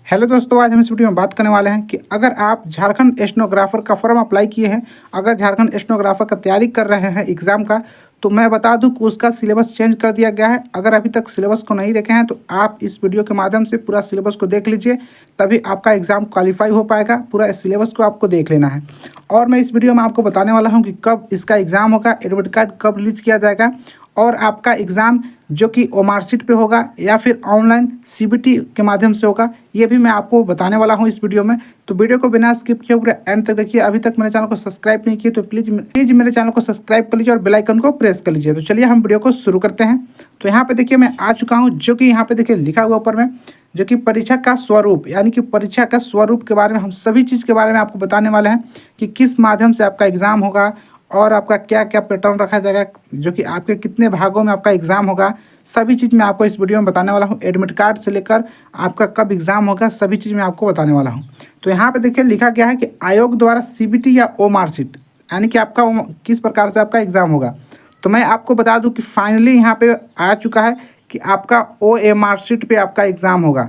Hello दोस्तों, आज हम इस वीडियो में बात करने वाले हैं कि अगर आप झारखंड स्टेनोग्राफर का फॉर्म अप्लाई किए हैं, अगर झारखंड स्टेनोग्राफर का तैयारी कर रहे हैं एग्ज़ाम का, तो मैं बता दूं कि उसका सिलेबस चेंज कर दिया गया है। अगर अभी तक सिलेबस को नहीं देखे हैं तो आप इस वीडियो के माध्यम से पूरा सिलेबस को देख लीजिए, तभी आपका एग्ज़ाम क्वालिफाई हो पाएगा। पूरा सिलेबस को आपको देख लेना है। और मैं इस वीडियो में आपको बताने वाला हूँ कि कब इसका एग्ज़ाम होगा, एडमिट कार्ड कब रिलीज किया जाएगा, और आपका एग्ज़ाम जो कि ओमारशीट पे होगा या फिर ऑनलाइन सीबीटी के माध्यम से होगा, ये भी मैं आपको बताने वाला हूँ इस वीडियो में। तो वीडियो को बिना स्किप किए पूरे एंड तक देखिए। अभी तक मेरे चैनल को सब्सक्राइब नहीं किए तो प्लीज़ मेरे चैनल को सब्सक्राइब कर लीजिए और बेल आइकन को प्रेस कर लीजिए। तो चलिए हम वीडियो को शुरू करते हैं। तो यहाँ पे देखिए मैं आ चुका हूँ, जो कि यहाँ पे देखिए लिखा हुआ ऊपर में, जो कि परीक्षा का स्वरूप, यानी कि परीक्षा का स्वरूप के बारे में हम सभी चीज़ के बारे में आपको बताने वाले हैं कि किस माध्यम से आपका एग्ज़ाम होगा और आपका क्या क्या पैटर्न रखा जाएगा, जो कि आपके कितने भागों में आपका एग्ज़ाम होगा। सभी चीज़ मैं आपको इस वीडियो में बताने वाला हूँ। एडमिट कार्ड से लेकर आपका कब एग्ज़ाम होगा, सभी चीज़ मैं आपको बताने वाला हूँ। तो यहाँ पे देखिए लिखा गया है कि आयोग द्वारा सीबीटी या ओमारशीट, यानी कि आपका किस प्रकार से आपका एग्ज़ाम होगा। तो मैं आपको बता दूँ कि फाइनली यहाँ पे आ चुका है कि आपका ओएमआर पे आपका एग्ज़ाम होगा।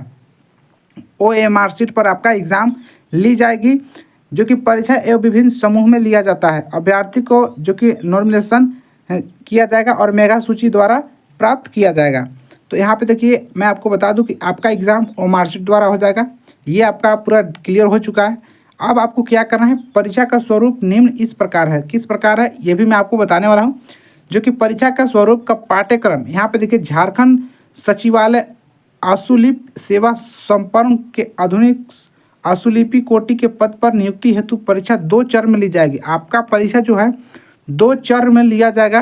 ओएमआर पर आपका एग्ज़ाम ली जाएगी, जो कि परीक्षा एवं विभिन्न समूह में लिया जाता है। अभ्यर्थी को जो कि नॉमिनेशन किया जाएगा और मेगा सूची द्वारा प्राप्त किया जाएगा। तो यहाँ पे देखिए मैं आपको बता दूं कि आपका एग्ज़ाम ओमारशीट द्वारा हो जाएगा। ये आपका पूरा क्लियर हो चुका है। अब आपको क्या करना है, परीक्षा का स्वरूप निम्न इस प्रकार है। किस प्रकार है ये भी मैं आपको बताने वाला हूँ। जो कि परीक्षा का स्वरूप का पाठ्यक्रम, यहाँ पे देखिए झारखंड सचिवालय आशुलिप सेवा संपन्न के आधुनिक आशुलिपि कोटि के पद पर नियुक्ति हेतु परीक्षा 2 चरण में ली जाएगी। आपका परीक्षा जो है 2 चरण में लिया जाएगा।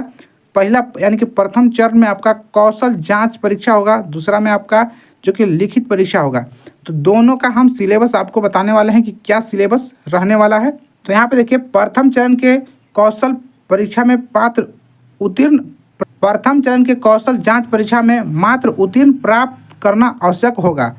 पहला यानी कि प्रथम चरण में आपका कौशल जांच परीक्षा होगा, दूसरा में आपका जो कि लिखित परीक्षा होगा। तो दोनों का हम सिलेबस आपको बताने वाले हैं कि क्या सिलेबस रहने वाला है। तो यहाँ पे देखिए प्रथम चरण के कौशल परीक्षा में प्रथम चरण के कौशल जांच परीक्षा में मात्र उत्तीर्ण प्राप्त करना आवश्यक होगा,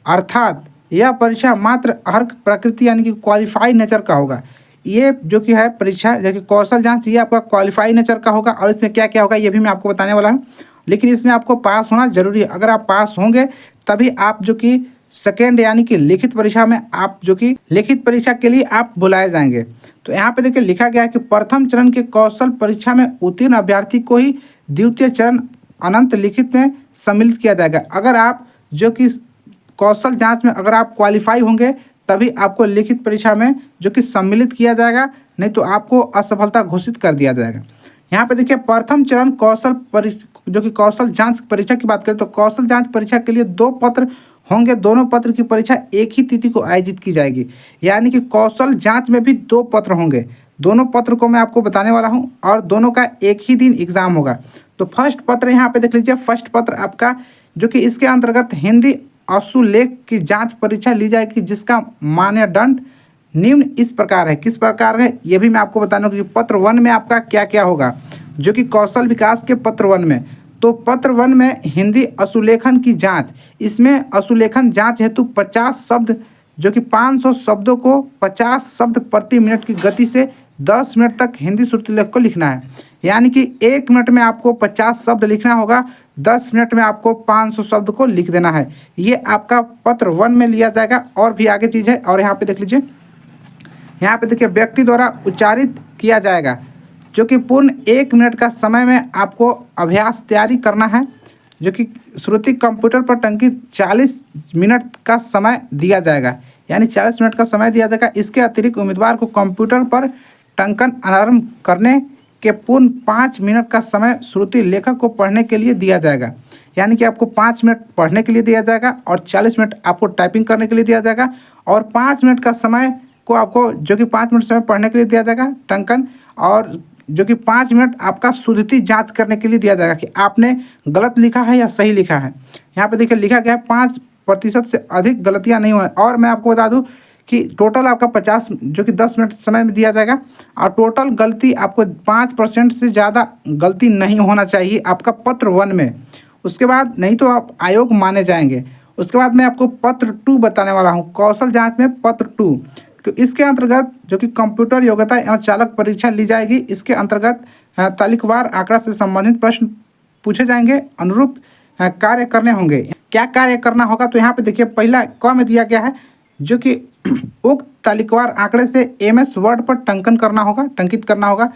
अर्थात यह परीक्षा मात्र अर्हता प्रकृति यानी कि क्वालिफाई नेचर का होगा। ये जो कि है परीक्षा जो कि कौशल जांच, ये आपका क्वालिफाई नेचर का होगा। और इसमें क्या क्या होगा ये भी मैं आपको बताने वाला हूँ, लेकिन इसमें आपको पास होना जरूरी है। अगर आप पास होंगे तभी आप जो कि सेकेंड यानी कि लिखित परीक्षा में आप जो कि लिखित परीक्षा के लिए आप बुलाए जाएंगे। तो यहाँ पे देखिए लिखा गया है कि प्रथम चरण के कौशल परीक्षा में उत्तीर्ण अभ्यर्थी को ही द्वितीय चरण अनंत लिखित में सम्मिलित किया जाएगा। अगर आप जो कि कौशल जांच में अगर आप क्वालिफाई होंगे तभी आपको लिखित परीक्षा में जो कि सम्मिलित किया जाएगा, नहीं तो आपको असफलता घोषित कर दिया जाएगा। यहाँ पे देखिए प्रथम चरण जो कि कौशल जांच परीक्षा की बात करें तो कौशल जांच परीक्षा के लिए 2 पत्र होंगे। दोनों पत्र की परीक्षा एक ही तिथि को आयोजित की जाएगी, यानी कि कौशल जाँच में भी 2 पत्र होंगे। दोनों पत्र को मैं आपको बताने वाला हूँ और दोनों का एक ही दिन एग्ज़ाम होगा। तो फर्स्ट पत्र यहाँ पे देख लीजिए, फर्स्ट पत्र आपका जो कि इसके अंतर्गत हिंदी आशुलेख की जांच परीक्षा ली जाएगी, जिसका मानदंड निम्न इस प्रकार है। किस प्रकार है ये भी मैं आपको बताना कि पत्र 1 में आपका क्या क्या होगा, जो कि कौशल विकास के पत्र 1 में। तो पत्र 1 में हिंदी आशुलेखन की जांच, इसमें आशुलेखन जांच हेतु 50 शब्द जो कि 500 शब्दों को 50 शब्द प्रति मिनट की गति से 10 मिनट तक हिंदी श्रुतिलेख को लिखना है। यानी कि 1 मिनट में आपको 50 शब्द लिखना होगा, 10 मिनट में आपको 500 शब्द को लिख देना है। ये आपका पत्र 1 में लिया जाएगा। और भी आगे चीज़ है, और यहाँ पे देख लीजिए, यहाँ पे देखिए व्यक्ति द्वारा उच्चारित किया जाएगा, जो कि पूर्ण 1 मिनट का समय में आपको अभ्यास तैयारी करना है, जो कि श्रुति कंप्यूटर पर टंकित 40 मिनट का समय दिया जाएगा, यानी 40 मिनट का समय दिया जाएगा। इसके अतिरिक्त उम्मीदवार को कंप्यूटर पर टंकन आरंभ करने के पूर्ण 5 मिनट का समय श्रुति लेखक को पढ़ने के लिए दिया जाएगा, यानी कि आपको 5 मिनट पढ़ने के लिए दिया जाएगा और 40 मिनट आपको टाइपिंग करने के लिए दिया जाएगा। और 5 मिनट का समय को आपको जो कि 5 मिनट समय पढ़ने के लिए दिया जाएगा टंकन, और जो कि 5 मिनट आपका शुद्धि जांच करने के लिए दिया जाएगा कि आपने गलत लिखा है या सही लिखा है। यहाँ पे देखिए लिखा गया है 5% से अधिक गलतियाँ नहीं हों। और मैं आपको बता दूँ कि टोटल आपका 50 जो कि 10 मिनट समय में दिया जाएगा, और टोटल गलती आपको 5% से ज़्यादा गलती नहीं होना चाहिए आपका पत्र 1 में। उसके बाद नहीं तो आप आयोग माने जाएंगे। उसके बाद मैं आपको पत्र 2 बताने वाला हूँ, कौशल जांच में पत्र 2। तो इसके अंतर्गत जो कि कंप्यूटर योग्यता एवं चालक परीक्षा ली जाएगी। इसके अंतर्गत तालिकावार आंकड़ा से संबंधित प्रश्न पूछे जाएंगे, अनुरूप कार्य करने होंगे। क्या कार्य करना होगा। तो यहाँ पे देखिए पहला क में दिया गया है जो कि उक्त तालिकावार आंकड़े से एमएस वर्ड पर टंकित करना होगा।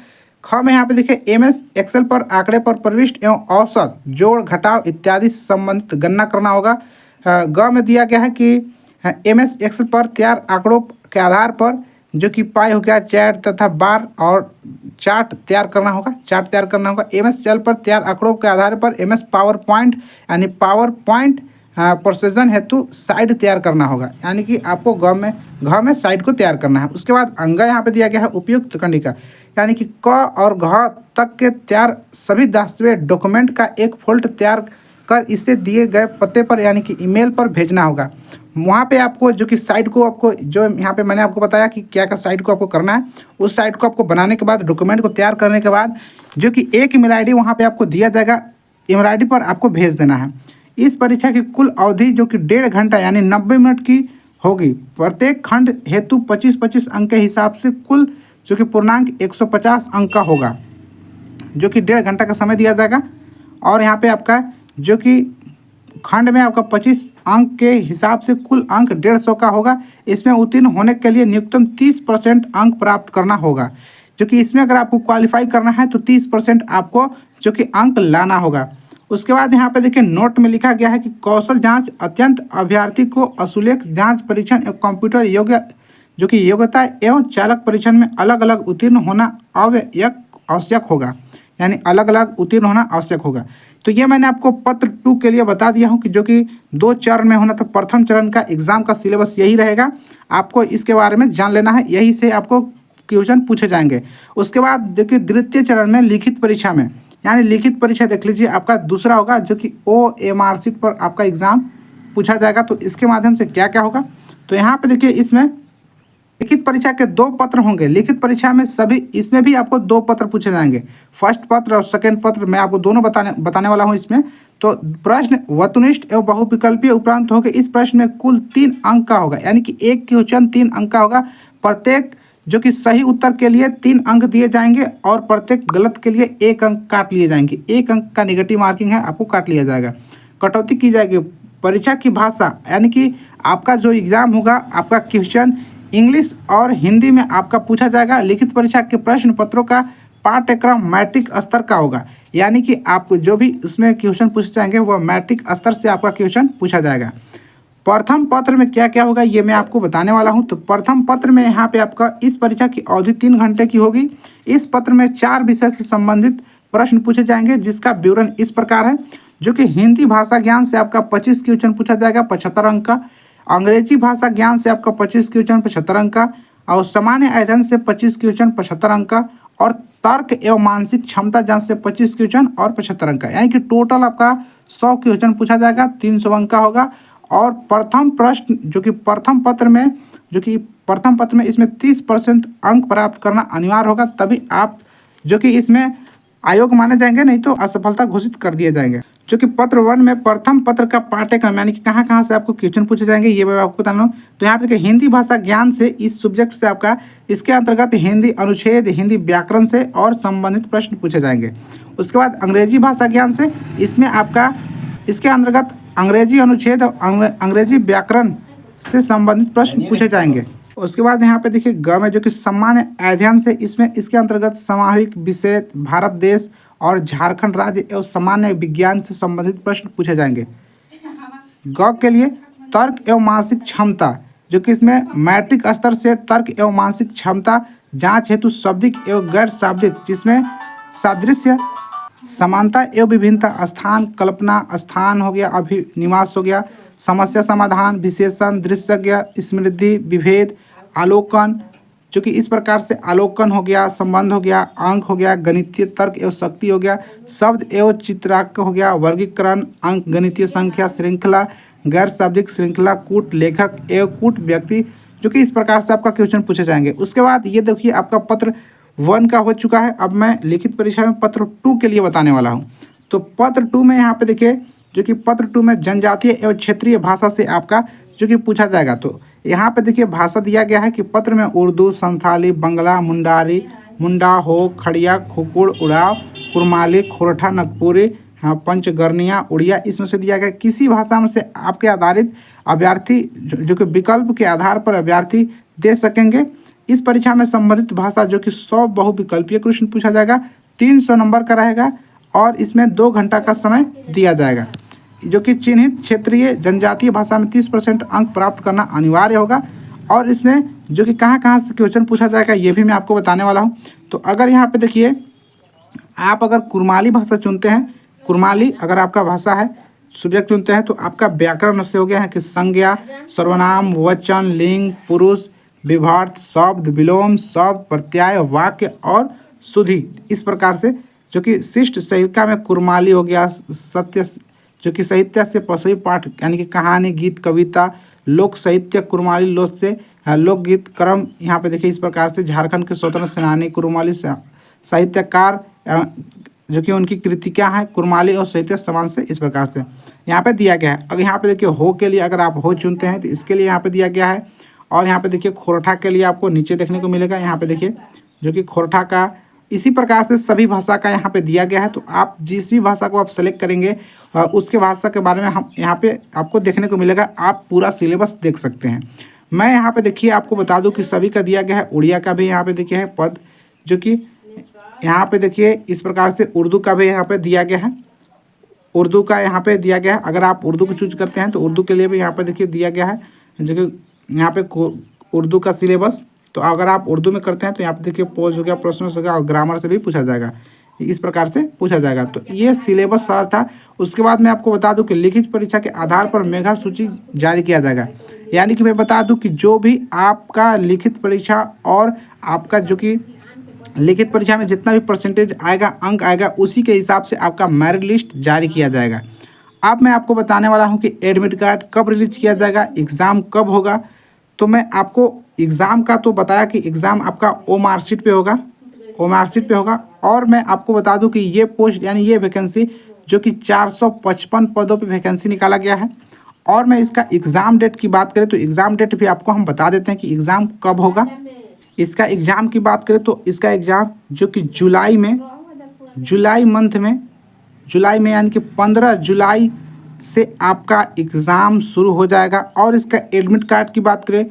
ख में यहाँ पे देखिए एमएस एक्सेल पर आंकड़े पर प्रविष्ट एवं औसत जोड़ घटाव इत्यादि से संबंधित गणना करना होगा। ग में दिया गया है कि एमएस एक्सेल पर तैयार आंकड़ों के आधार पर जो कि पाई हो गया चैट तथा बार और चार्ट तैयार करना होगा। एमएस सेल पर तैयार आंकड़ों के आधार पर एमएस पावर पॉइंट यानी पावर पॉइंट प्रोसेसन हेतु साइट तैयार करना होगा, यानी कि आपको घ में साइट को तैयार करना है। उसके बाद अंग यहाँ पे दिया गया है उपयुक्त कंडिका, यानी कि क और घ तक के तैयार सभी दस्तावेज डॉक्यूमेंट का एक फोल्डर तैयार कर इसे दिए गए पते पर यानी कि ईमेल पर भेजना होगा। वहाँ पे आपको जो कि साइट को आपको जो यहाँ पे मैंने आपको बताया कि क्या क्या साइट को आपको करना है, उस साइट को आपको बनाने के बाद डॉक्यूमेंट को तैयार करने के बाद जो कि एक ईमेल आईडी वहाँ पे आपको दिया जाएगा, ईमेल आईडी पर आपको भेज देना है। इस परीक्षा की कुल अवधि जो कि 1.5 घंटा यानी 90 मिनट की होगी। प्रत्येक खंड हेतु 25-25 अंक के हिसाब से कुल जो कि पूर्णांक 150 अंक का होगा, जो कि 1.5 घंटा का समय दिया जाएगा। और यहाँ पे आपका जो कि खंड में आपका 25 अंक के हिसाब से कुल अंक 150 का होगा। इसमें उत्तीर्ण होने के लिए न्यूनतम 30% अंक प्राप्त करना होगा, जो कि इसमें अगर आपको क्वालिफाई करना है तो 30% आपको जो कि अंक लाना होगा। उसके बाद यहाँ पे देखिए नोट में लिखा गया है कि कौशल जांच अत्यंत अभ्यर्थी को अशुल्क जांच परीक्षण एवं कंप्यूटर योग्य जो कि योग्यता एवं चालक परीक्षण में अलग अलग उत्तीर्ण होना आवश्यक होगा, यानी अलग अलग उत्तीर्ण होना आवश्यक होगा। तो ये मैंने आपको पत्र 2 के लिए बता दिया हूँ कि जो कि 2 चरण में होना। तो प्रथम चरण का एग्जाम का सिलेबस यही रहेगा, आपको इसके बारे में जान लेना है, यही से आपको क्वेश्चन पूछे जाएंगे। उसके बाद देखिए द्वितीय चरण में लिखित परीक्षा में, यानी लिखित परीक्षा देख लीजिए आपका दूसरा होगा जो कि OMR शीट पर आपका एग्जाम पूछा जाएगा। तो इसके माध्यम से क्या क्या होगा, तो यहाँ पे देखिए इसमें लिखित परीक्षा के 2 पत्र होंगे। लिखित परीक्षा में सभी इसमें भी आपको 2 पत्र पूछे जाएंगे, फर्स्ट पत्र और सेकंड पत्र। मैं आपको दोनों बताने वाला हूँ इसमें। तो प्रश्न वस्तुनिष्ठ एवं बहुविकल्पीय उपरांत होकर इस प्रश्न में कुल 3 अंक का होगा, यानी कि एक क्वेश्चन 3 अंक का होगा। प्रत्येक जो कि सही उत्तर के लिए 3 अंक दिए जाएंगे और प्रत्येक गलत के लिए 1 अंक काट लिए जाएंगे। 1 अंक का नेगेटिव मार्किंग है, आपको काट लिया जाएगा। कटौती की जाएगी परीक्षा की भाषा, यानी कि आपका जो एग्ज़ाम होगा आपका क्वेश्चन इंग्लिश और हिंदी में आपका पूछा जाएगा। लिखित परीक्षा के प्रश्न पत्रों का पाठ्यक्रम मैट्रिक स्तर का होगा, यानी कि आप जो भी इसमें क्वेश्चन पूछे जाएंगे वह मैट्रिक स्तर से आपका क्वेश्चन पूछा जाएगा। प्रथम पत्र में क्या क्या होगा ये मैं आपको बताने वाला हूं। तो प्रथम पत्र में यहाँ पे आपका इस परीक्षा की अवधि 3 घंटे की होगी। इस पत्र में 4 विषय से संबंधित प्रश्न पूछे जाएंगे, जिसका विवरण इस प्रकार है। जो कि हिंदी भाषा ज्ञान से आपका 25 क्वेश्चन पूछा जाएगा, 75 अंक का। अंग्रेजी भाषा ज्ञान से आपका 25 क्वेश्चन 75 अंक का, और सामान्य अध्ययन से 25 क्वेश्चन 75 अंक का, और तर्क एवं मानसिक क्षमता जांच से 25 क्वेश्चन और 75 अंक का, यानी कि टोटल आपका 100 क्वेश्चन पूछा जाएगा, 300 अंक का होगा। और प्रथम प्रश्न जो कि प्रथम पत्र में इसमें 30% अंक प्राप्त करना अनिवार्य होगा, तभी आप जो कि इसमें आयोग माने जाएंगे, नहीं तो असफलता घोषित कर दिए जाएंगे। जो कि पत्र 1 में प्रथम पत्र का पाठ्यक्रम, यानी कि कहाँ कहाँ से आपको क्वेश्चन पूछे जाएंगे ये मैं आपको बता रहा हूँ। तो यहाँ पे देखिए हिंदी भाषा ज्ञान से इस सब्जेक्ट से आपका इसके अंतर्गत हिंदी अनुच्छेद, हिंदी व्याकरण से और संबंधित प्रश्न पूछे जाएंगे। उसके बाद अंग्रेजी भाषा ज्ञान से इसमें आपका इसके अंतर्गत अंग्रेजी अनुच्छेद और अंग्रेजी व्याकरण से संबंधित प्रश्न पूछे जाएंगे। उसके बाद यहाँ पे देखिए ग में जो कि सामान्य अध्ययन से इसमें इसके अंतर्गत सामूहिक विषय, भारत देश और झारखंड राज्य एवं सामान्य विज्ञान से संबंधित प्रश्न पूछे जाएंगे। ग के लिए तर्क एवं मानसिक क्षमता, जो कि इसमें मैट्रिक स्तर से तर्क एवं मानसिक क्षमता जांच हेतु शाब्दिक एवं गैर शाब्दिक, जिसमें सादृश्य, समानता एवं विभिन्नता, स्थान कल्पना, स्थान हो गया, अभिनिवास हो गया, समस्या समाधान, विशेषण, दृश्यज्ञ, स्मृति, विभेद, आलोकन, जो कि इस प्रकार से आलोकन हो गया, संबंध हो गया, अंक हो गया, गणितीय तर्क एवं शक्ति हो गया, शब्द एवं चित्रांक हो गया, वर्गीकरण, अंक, गणितीय संख्या, श्रृंखला, गैर शाब्दिक श्रृंखला, कूट लेखक एवं कूट व्यक्ति, जो कि इस प्रकार से आपका क्वेश्चन पूछे जाएंगे। उसके बाद ये देखिए आपका पत्र 1 का हो चुका है। अब मैं लिखित परीक्षा में पत्र 2 के लिए बताने वाला हूँ। तो पत्र 2 में यहाँ पे देखिए जो कि पत्र 2 में जनजातीय एवं क्षेत्रीय भाषा से आपका जो कि पूछा जाएगा। तो यहाँ पे देखिए भाषा दिया गया है कि पत्र में उर्दू, संथाली, बंगला, मुंडारी, मुंडा हो, खड़िया, खुकुड़, उड़ाव, कुरमाली, खोरठा, नागपुरी, हाँ पंचगर्निया, उड़िया, इसमें से दिया गया किसी भाषा में से आपके आधारित अभ्यर्थी जो कि विकल्प के आधार पर अभ्यर्थी दे सकेंगे। इस परीक्षा में संबंधित भाषा जो कि 100 बहुविकल्पीय प्रश्न पूछा जाएगा, 300 नंबर का रहेगा और इसमें 2 घंटा का समय दिया जाएगा। जो कि चिन्हित क्षेत्रीय जनजातीय भाषा में 30% अंक प्राप्त करना अनिवार्य होगा। और इसमें जो कि कहाँ कहाँ से क्वेश्चन पूछा जाएगा ये भी मैं आपको बताने वाला हूँ। तो अगर यहाँ पे देखिए, आप अगर कुरमाली भाषा चुनते हैं, कुरमाली अगर आपका भाषा है, सब्जेक्ट चुनते हैं, तो आपका व्याकरण से हो गया है कि संज्ञा, सर्वनाम, वचन, लिंग, पुरुष, विभर्त, शब्द, विलोम, शब्द, प्रत्यय, वाक्य और सुधि। इस प्रकार से जो कि शिष्ट साहित्य में कुरमाली हो गया, सत्य जो कि साहित्य से पशु पाठ यानी कि कहानी, गीत, कविता, लोक साहित्य कुरमाली, लोक से लोकगीत क्रम। यहाँ पे देखिए इस प्रकार से झारखंड के स्वतंत्र सेनानी कुरमाली साहित्यकार जो कि उनकी कृति क्या है, कुरमाली और साहित्य समान से इस प्रकार से यहाँ पे दिया गया है। अगर यहाँ पे देखिए हो के लिए अगर आप हो चुनते हैं तो इसके लिए यहाँ पे दिया गया है। और यहाँ पे देखिए खोरठा के लिए आपको नीचे देखने को मिलेगा, यहाँ पे देखिए जो कि खोरठा का इसी प्रकार से सभी भाषा का यहाँ पे दिया गया है। तो आप जिस भी भाषा को आप सेलेक्ट करेंगे उसके भाषा के बारे में हम यहाँ पे आपको देखने को मिलेगा, आप पूरा सिलेबस देख सकते हैं। मैं यहाँ पे देखिए आपको बता दूं कि सभी का दिया गया है। उड़िया का भी यहाँ पे देखिए है पद, जो कि यहाँ पे देखिए इस प्रकार से उर्दू का भी यहाँ पे दिया गया है, उर्दू का यहाँ पे दिया गया है। अगर आप उर्दू को चूज करते हैं तो उर्दू के लिए भी यहाँ पे देखिए दिया गया है, जो कि यहाँ पे उर्दू का सिलेबस। तो अगर आप उर्दू में करते हैं तो यहाँ पे देखिए पोज हो गया, प्रश्न हो गया और ग्रामर से भी पूछा जाएगा, इस प्रकार से पूछा जाएगा। तो ये सिलेबस सारा था। उसके बाद मैं आपको बता दूं कि लिखित परीक्षा के आधार पर मेधा सूची जारी किया जाएगा। यानी कि मैं बता दूं कि जो भी आपका लिखित परीक्षा और आपका जो कि लिखित परीक्षा में जितना भी परसेंटेज आएगा, अंक आएगा, उसी के हिसाब से आपका मेरिट लिस्ट जारी किया जाएगा। अब मैं आपको बताने वाला हूँ कि एडमिट कार्ड कब रिलीज किया जाएगा, एग्ज़ाम कब होगा। तो मैं आपको एग्ज़ाम का तो बताया कि एग्ज़ाम आपका OMR शीट पे होगा, OMR शीट पे होगा। और मैं आपको बता दूं कि ये पोस्ट यानी ये वैकेंसी जो कि 455 पदों पे वैकेंसी निकाला गया है। और मैं इसका एग्ज़ाम डेट की बात करें तो एग्ज़ाम डेट भी आपको हम बता देते हैं कि एग्ज़ाम कब होगा। इसका एग्ज़ाम की बात करें तो इसका एग्ज़ाम जो कि जुलाई में यानी कि 15 जुलाई से आपका एग्ज़ाम शुरू हो जाएगा। और इसका एडमिट कार्ड की बात करें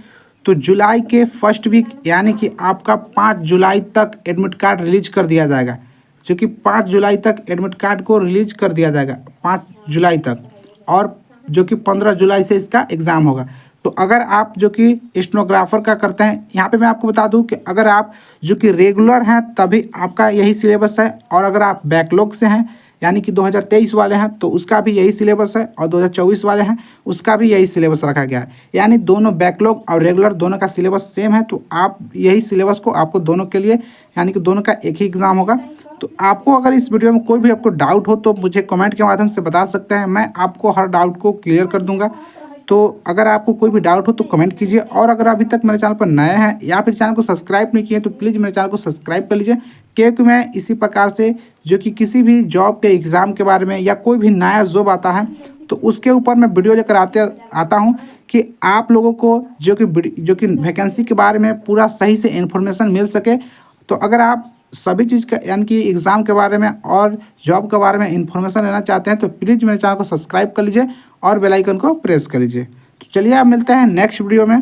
तो जुलाई के फर्स्ट वीक यानी कि आपका 5 जुलाई तक एडमिट कार्ड रिलीज कर दिया जाएगा, जो कि 5 जुलाई तक एडमिट कार्ड को रिलीज कर दिया जाएगा, 5 जुलाई तक। और जो कि 15 जुलाई से इसका एग्ज़ाम होगा। तो अगर आप जो कि स्टेनोग्राफर का करते हैं, यहाँ पे मैं आपको बता दूं कि अगर आप जो कि रेगुलर हैं तभी आपका यही सिलेबस है। और अगर आप बैकलॉग से हैं यानी कि 2023 वाले हैं तो उसका भी यही सिलेबस है, और 2024 वाले हैं उसका भी यही सिलेबस रखा गया है। यानी दोनों बैकलॉग और रेगुलर दोनों का सिलेबस सेम है। तो आप यही सिलेबस को आपको दोनों के लिए यानी कि दोनों का एक ही एग्ज़ाम होगा। तो आपको अगर इस वीडियो में कोई भी आपको डाउट हो तो मुझे कमेंट के माध्यम से बता सकते हैं, मैं आपको हर डाउट को क्लियर कर दूंगा। तो अगर आपको कोई भी डाउट हो तो कमेंट कीजिए। और अगर अभी तक मेरे चैनल पर नए हैं या फिर चैनल को सब्सक्राइब नहीं किए तो प्लीज़ मेरे चैनल को सब्सक्राइब कर लीजिए, क्योंकि मैं इसी प्रकार से जो कि किसी भी जॉब के एग्ज़ाम के बारे में या कोई भी नया जॉब आता है तो उसके ऊपर मैं वीडियो लेकर आता हूँ कि आप लोगों को जो कि वैकेंसी के बारे में पूरा सही से इन्फॉर्मेशन मिल सके। तो अगर आप सभी चीज़ का यानी कि एग्ज़ाम के बारे में और जॉब के बारे में इन्फॉर्मेशन लेना चाहते हैं तो प्लीज़ मेरे चैनल को सब्सक्राइब कर लीजिए और बेल आइकन को प्रेस कर लीजिए। तो चलिए आप मिलते हैं नेक्स्ट वीडियो में।